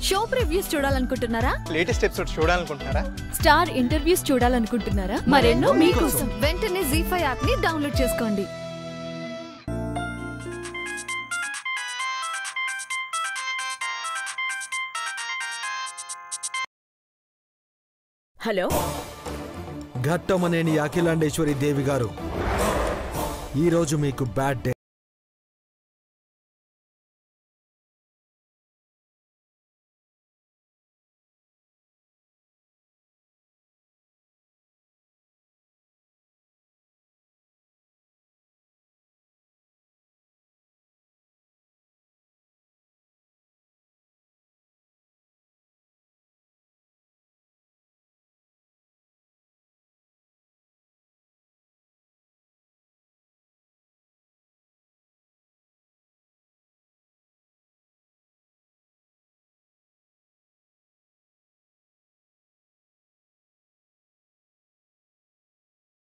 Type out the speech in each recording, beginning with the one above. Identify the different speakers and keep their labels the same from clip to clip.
Speaker 1: Show previews చూడాలనుకుంటున్నారా?
Speaker 2: Latest episodes చూడాలనుకుంటున్నారా?
Speaker 1: Star interviews చూడాలనుకుంటున్నారా? మరెన్నో మీకోసం వెంటనే ZEE5 యాప్ ని డౌన్లోడ్ చేసుకోండి.
Speaker 3: హలో,
Speaker 4: ఘట్టమనేని అఖిలాండేశ్వరి దేవి గారు, ఈరోజు మీకు బ్యాడ్ డే.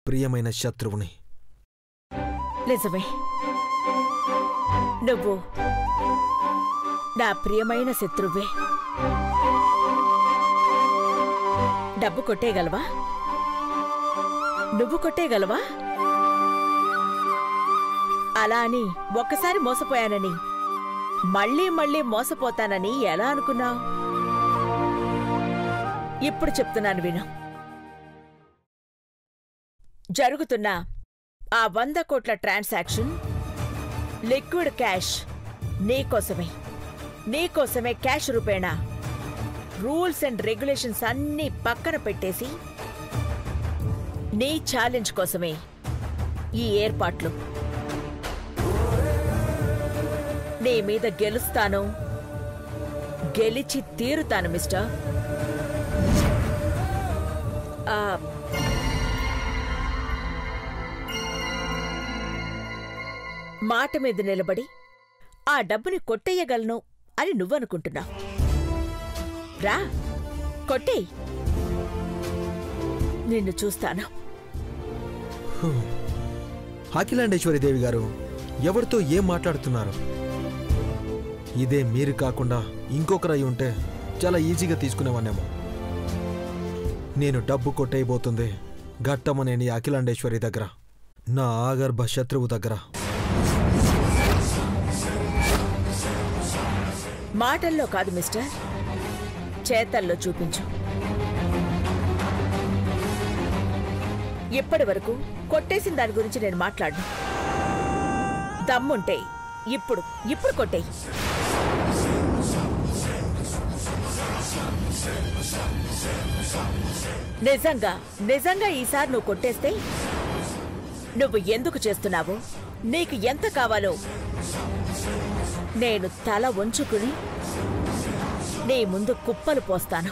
Speaker 4: ప్రియమైన శత్రువుని.
Speaker 3: నిజమే, నువ్వు నా ప్రియమైన శత్రువే. డబ్బు కొట్టేయగలవా? నువ్వు కొట్టేయగలవా? అలా అని ఒక్కసారి మోసపోయానని మళ్ళీ మళ్ళీ మోసపోతానని ఎలా అనుకున్నావు? ఇప్పుడు చెప్తున్నాను విను. జరుగుతున్న ఆ 100 కోట్ల ట్రాన్సాక్షన్ లిక్విడ్ క్యాష్ నీకోసమే క్యాష్ రూపేణా రూల్స్ అండ్ రెగ్యులేషన్స్ అన్నీ పక్కన పెట్టేసి నీ ఛాలెంజ్ కోసమే ఈ ఏర్పాట్లు. నీ మీద గెలుస్తాను, గెలిచి తీరుతాను మిస్టర్. మాట మీద నిలబడి ఆ డబ్బుని కొట్టేయగలను అని నువ్వనుకుంటున్నావు. రా, కొట్టేయ్, నిన్ను చూస్తాను.
Speaker 4: అఖిలాండేశ్వరి దేవి గారు, ఎవరితో ఏం మాట్లాడుతున్నారు? ఇదే మీరు కాకుండా ఇంకొకరై ఉంటే చాలా ఈజీగా తీసుకునేవాన్నేమో. నేను డబ్బు కొట్టేయబోతుంది ఘట్టమనేని అఖిలాండేశ్వరి దగ్గర, నా ఆగర్భ శత్రువు దగ్గర.
Speaker 3: మాటల్లో కాదు మిస్టర్, చేతల్లో చూపించు. ఇప్పటి వరకు కొట్టేసిన దాని గురించి నేను మాట్లాడను. దమ్ముంటే ఇప్పుడు కొట్టేయి. నిజంగా ఈసారి నువ్వు కొట్టేస్తే నువ్వు ఎందుకు చేస్తున్నావో, నీకు ఎంత కావాలో నేను తల వంచుకుని నీ ముందు కుప్పలు పోస్తాను.